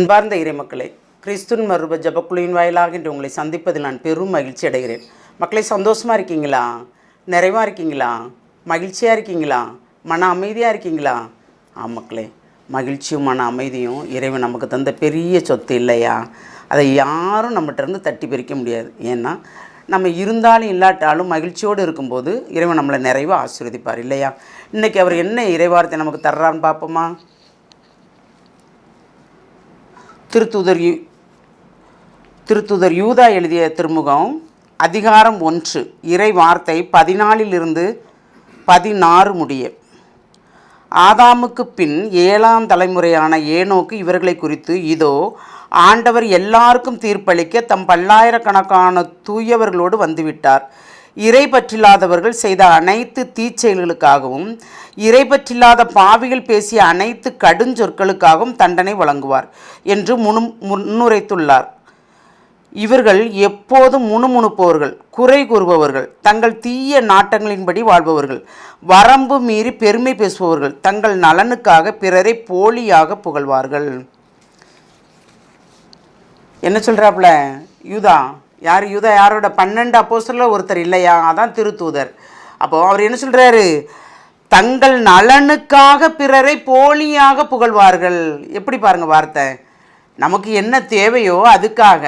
அன்பார்ந்த இறைமக்களே, கிறிஸ்துவின் மறுப ஜபக்குழுவின் வாயிலாக இன்று உங்களை சந்திப்பதில் நான் பெரும் மகிழ்ச்சி அடைகிறேன். மக்களை, சந்தோஷமாக இருக்கீங்களா? நிறைவாக இருக்கீங்களா? மகிழ்ச்சியாக இருக்கீங்களா? மன அமைதியாக இருக்கீங்களா? மக்களே, மகிழ்ச்சியும் மன அமைதியும் இறைவன் நமக்கு தந்த பெரிய சொத்து இல்லையா? அதை யாரும் நம்மகிட்ட இருந்து தட்டி பறிக்க முடியாது. ஏன்னா நம்ம இருந்தாலும் இல்லாட்டாலும் மகிழ்ச்சியோடு இருக்கும்போது இறைவன் நம்மளை நிறைவாக ஆசீர்வதிப்பார் இல்லையா? இன்றைக்கி அவர் என்ன இறைவார்த்தை நமக்கு தர்றான்னு பார்ப்போமா? திருத்தூதர் யூதா எழுதிய திருமுகம் அதிகாரம் 1 இறை வார்த்தை 14 16 முடிய. ஆதாமுக்கு பின் 7ஆம் தலைமுறையான ஏனோக்கு இவர்களை குறித்து, இதோ ஆண்டவர் எல்லாருக்கும் தீர்ப்பளிக்க தம் பல்லாயிரக்கணக்கான தூயவர்களோடு வந்துவிட்டார். இறை பற்றில்லாதவர்கள் செய்த அனைத்து தீச்செயல்களுக்காகவும் இறை பற்றில்லாத பாவிகள் பேசிய அனைத்து கடுஞ்சொற்களுக்காகவும் தண்டனை வழங்குவார் என்று முன்னுரைத்துள்ளார். இவர்கள் எப்போதும் முணுமுணுப்பவர்கள், குறை கூறுபவர்கள், தங்கள் தீய நாட்டங்களின்படி வாழ்பவர்கள், வரம்பு மீறி பெருமை பேசுபவர்கள், தங்கள் நலனுக்காக பிறரை போலியாக புகழ்வார்கள். என்ன சொல்கிறாப்புல யூதா? யூதா யாரோட? 12 அப்போஸ்தலர்ல ஒருத்தர் இல்லையா? அதான் திருத்தூதர். அப்போது அவர் என்ன சொல்கிறாரு? தங்கள் நலனுக்காக பிறரை போலியாக புகழ்வார்கள். எப்படி பாருங்கள் வார்த்தை. நமக்கு என்ன தேவையோ அதுக்காக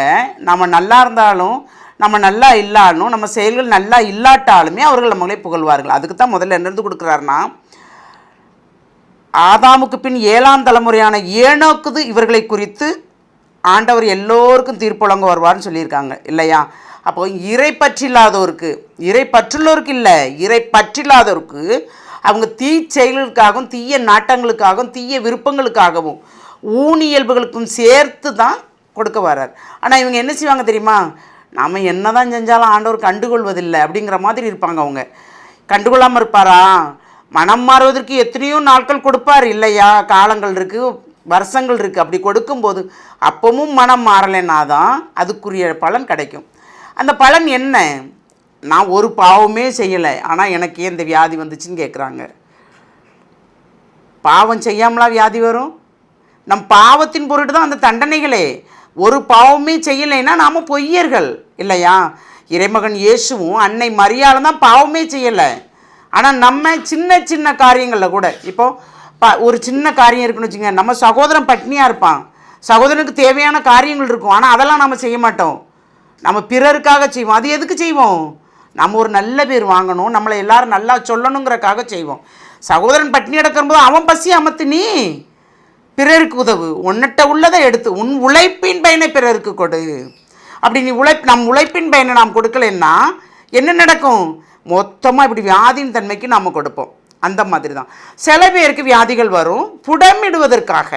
நம்ம நல்லா இருந்தாலும் நம்ம நல்லா இல்லாலும் நம்ம செயல்கள் நல்லா இல்லாட்டாலுமே அவர்கள் நம்மளே புகழ்வார்கள். அதுக்கு தான் முதல்ல என்னென்று கொடுக்குறாருன்னா, ஆதாமுக்கு பின் 7ஆம் தலைமுறையான ஏனோக்கு இவர்களை குறித்து ஆண்டவர் எல்லோருக்கும் தீர்ப்பு வழங்க வருவார்னு சொல்லியிருக்காங்க இல்லையா? அப்போது இறை பற்றில்லாதோருக்கு, இறை பற்றுள்ளோருக்கு இல்லை, இறை பற்றில்லாதோருக்கு அவங்க செயல்களுக்காகவும் தீய நாட்டங்களுக்காகவும் தீய விருப்பங்களுக்காகவும் ஊனியல்புகளுக்கும் சேர்த்து தான் கொடுக்க வர்றார். ஆனால் இவங்க என்ன செய்வாங்க தெரியுமா? நாம் என்ன தான் செஞ்சாலும் ஆண்டவர் கண்டுகொள்வதில்லை அப்படிங்கிற மாதிரி இருப்பாங்க. அவங்க கண்டுகொள்ளாமல் இருப்பாரா? மனம் மாறுவதற்கு எத்தனையோ நாட்கள் கொடுப்பார் இல்லையா? காலங்கள் இருக்குது, வருஷங்கள் இருக்குது. அப்படி கொடுக்கும்போது அப்பவும் மனம் மாறலைன்னா தான் அதுக்குரிய பலன் கிடைக்கும். அந்த பலன் என்ன? நான் ஒரு பாவமே செய்யலை, ஆனால் எனக்கு ஏன் இந்த வியாதி வந்துச்சுன்னு கேட்குறாங்க. பாவம் செய்யாமலா வியாதி வரும்? நம் பாவத்தின் பொருட்டு தான் அந்த தண்டனைகளே. ஒரு பாவமே செய்யலைன்னா நாம் பொய்யர்கள் இல்லையா? இறைமகன் இயேசுவும் அன்னை மரியாளும் தான் பாவமே செய்யலை. ஆனால் நம்ம சின்ன சின்ன காரியங்களில் கூட, இப்போது ஒரு சின்ன காரியம் இருக்குன்னு வச்சுங்க, நம்ம சகோதரன் பட்னியாக இருப்பான், சகோதரனுக்கு தேவையான காரியங்கள் இருக்கும், ஆனால் அதெல்லாம் நம்ம செய்ய மாட்டோம். நம்ம பிறருக்காக செய்வோம். அது எதுக்கு செய்வோம்? நம்ம ஒரு நல்ல பேர் வாங்கணும், நம்மளை எல்லாரும் நல்லா சொல்லணுங்கிறக்காக செய்வோம். சகோதரன் பட்னி எடுக்கும்போது அவன் பசி அமர்த்து, நீ பிறருக்கு உதவு, உன்னிட்ட உள்ளதை எடுத்து உன் உழைப்பின் பயனை பிறருக்கு கொடு. அப்படி நீ நம் உழைப்பின் பயனை நாம் கொடுக்கலன்னா என்ன நடக்கும்? மொத்தமாக இப்படி வியாதியின் தன்மைக்கு நாம் கொடுப்போம். அந்த மாதிரி தான் சில பேருக்கு வியாதிகள் வரும். புடமிடுவதற்காக,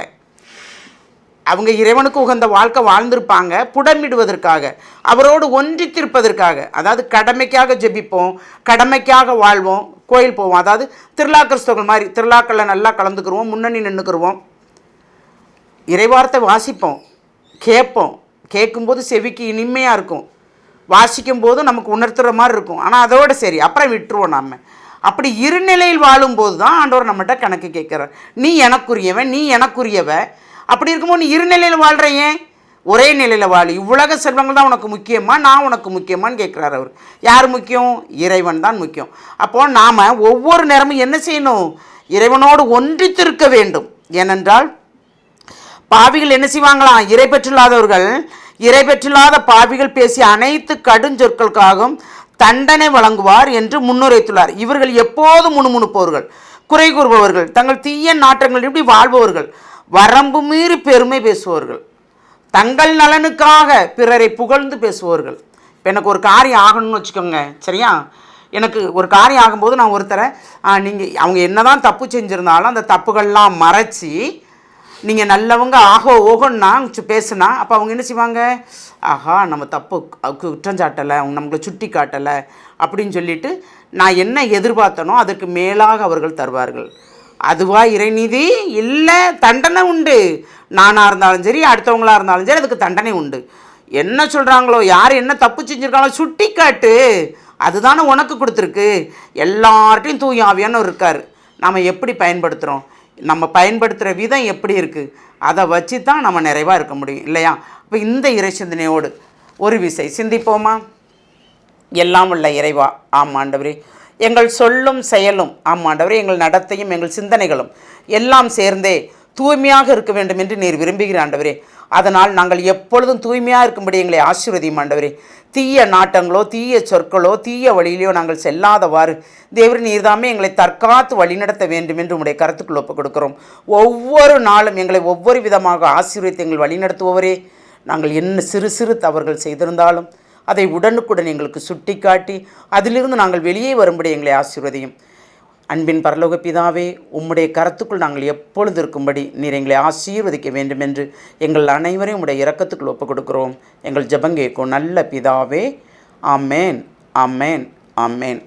அவங்க இறைவனுக்கு உகந்த வாழ்க்கை வாழ்ந்திருப்பாங்க, புடமிடுவதற்காக, அவரோடு ஒன்றித்திருப்பதற்காக, அதாவது கடமைக்காக ஜெபிப்போம், கடமைக்காக வாழ்வோம், கோயில் போவோம். அதாவது திருவிழா கிறிஸ்தவர்கள் மாதிரி திருவிழாக்களில் நல்லா கலந்துக்குருவோம், முன்னணி நின்றுக்குருவோம், இறைவார்த்தை வாசிப்போம், கேட்போம். கேட்கும்போது செவிக்கு இனிமையாக இருக்கும், வாசிக்கும்போது நமக்கு உணர்த்துகிற மாதிரி இருக்கும். ஆனால் அதோடு சரி, அப்புறம் விட்டுருவோம். நம்ம அப்படி இருநிலையில் வாழும்போது தான் ஆண்டவர் நம்மகிட்ட கணக்கு கேட்குறார். நீ எனக்குரியவன், நீ எனக்குரியவ. அப்படி இருக்கும்போது நீ இருநிலையில் வாழ்கிற, ஏன் ஒரே நிலையில் வாழு? இவ்வுலக செல்வங்கள் தான் உனக்கு முக்கியமா, நான் உனக்கு முக்கியமானு கேட்குறாரு அவர். யார் முக்கியம்? இறைவன் தான் முக்கியம். அப்போது நாம் ஒவ்வொரு நேரமும் என்ன செய்யணும்? இறைவனோடு ஒன்றித்திருக்க வேண்டும். ஏனென்றால் பாவிகள் என்ன செய்வாங்களாம்? இறை பெற்றில்லாதவர்கள், இறை பெற்றில்லாத பாவிகள் பேசிய அனைத்து கடுஞ்சொற்களுக்காகவும் தண்டனை வழங்குவார் என்று முன்னுரைத்துள்ளார். இவர்கள் எப்போதும் முணுமுணுப்பவர்கள், குறை கூறுபவர்கள், தங்கள் தீய நாட்டங்கள் இப்படி வாழ்பவர்கள், வரம்பு மீறி பெருமை பேசுபவர்கள், தங்கள் நலனுக்காக பிறரை புகழ்ந்து பேசுபவர்கள். இப்போ எனக்கு ஒரு காரியம் ஆகணும்னு வச்சுக்கோங்க, சரியா? எனக்கு ஒரு காரியம் ஆகும்போது நான் ஒருத்தரை அவங்க என்ன தான் தப்பு செஞ்சுருந்தாலும் அந்த தப்புகள்லாம் மறைச்சி நீங்கள் நல்லவங்க ஓகோன்னா பேசுனா, அப்போ அவங்க என்ன செய்வாங்க? ஆஹா, நம்ம தப்பு குற்றஞ்சாட்டலை, அவங்க நம்மளை சுட்டி காட்டலை அப்படின்னு சொல்லிட்டு நான் என்ன எதிர்பார்த்தனோ அதுக்கு மேலாக அவர்கள் தருவார்கள். அதுவா இறைநீதி? இல்லை, தண்டனை உண்டு. நானாக இருந்தாலும் சரி, அடுத்தவங்களாக இருந்தாலும் சரி, அதுக்கு தண்டனை உண்டு. என்ன சொல்கிறாங்களோ, யார் என்ன தப்பு செஞ்சுருக்காங்களோ சுட்டி காட்டு, அதுதானே உனக்கு கொடுத்துருக்கு. எல்லார்ட்டையும் தூய ஆவியானவர் இருக்கார். நாம் எப்படி பயன்படுத்துகிறோம்? நம்ம பயன்படுத்துகிற விதம் எப்படி இருக்குது, அதை வச்சு தான் நம்ம நிறைவாக இருக்க முடியும் இல்லையா? இப்போ இந்த இறை சிந்தனையோடு ஒரு விசை சிந்திப்போமா? எல்லாம் உள்ள இறைவா, ஆமாண்டவரே, எங்கள் சொல்லும் செயலும், ஆமாண்டவரே, எங்கள் நடத்தையும் எங்கள் சிந்தனைகளும் எல்லாம் சேர்ந்தே தூய்மையாக இருக்க வேண்டும் என்று நீர் விரும்புகிற ஆண்டவரே. அதனால் நாங்கள் எப்பொழுதும் தூய்மையாக இருக்கும்படி எங்களை ஆசீர்வதியும் ஆண்டவரே. தீய நாட்டங்களோ தீய சொற்களோ தீய வழியிலையோ நாங்கள் செல்லாதவாறு தேவரே நீர்தாமே எங்களை தற்காத்து வழிநடத்த வேண்டும் என்று உங்களுடைய கருத்துக்குள் ஒப்புக் கொடுக்கிறோம். ஒவ்வொரு நாளும் எங்களை ஒவ்வொரு விதமாக ஆசீர்வதித்து எங்கள் வழிநடத்துபவரே, நாங்கள் என்ன சிறு சிறு தவறுகள் செய்திருந்தாலும் அதை உடனுக்குடன் எங்களுக்கு சுட்டி காட்டி அதிலிருந்து நாங்கள் வெளியே வரும்படி எங்களை ஆசீர்வதியும். அன்பின் பரலோக பிதாவே, உம்முடைய கரத்துக்குள் நாங்கள் எப்பொழுது இருக்கும்படி நீர் எங்களை ஆசீர்வதிக்க வேண்டும் என்று எங்கள் அனைவரையும் உம்முடைய இரக்கத்துக்குள் ஒப்புக் கொடுக்கிறோம். எங்கள் ஜெபம் கேட்கும் நல்ல பிதாவே. ஆமேன், ஆமேன், ஆமேன்.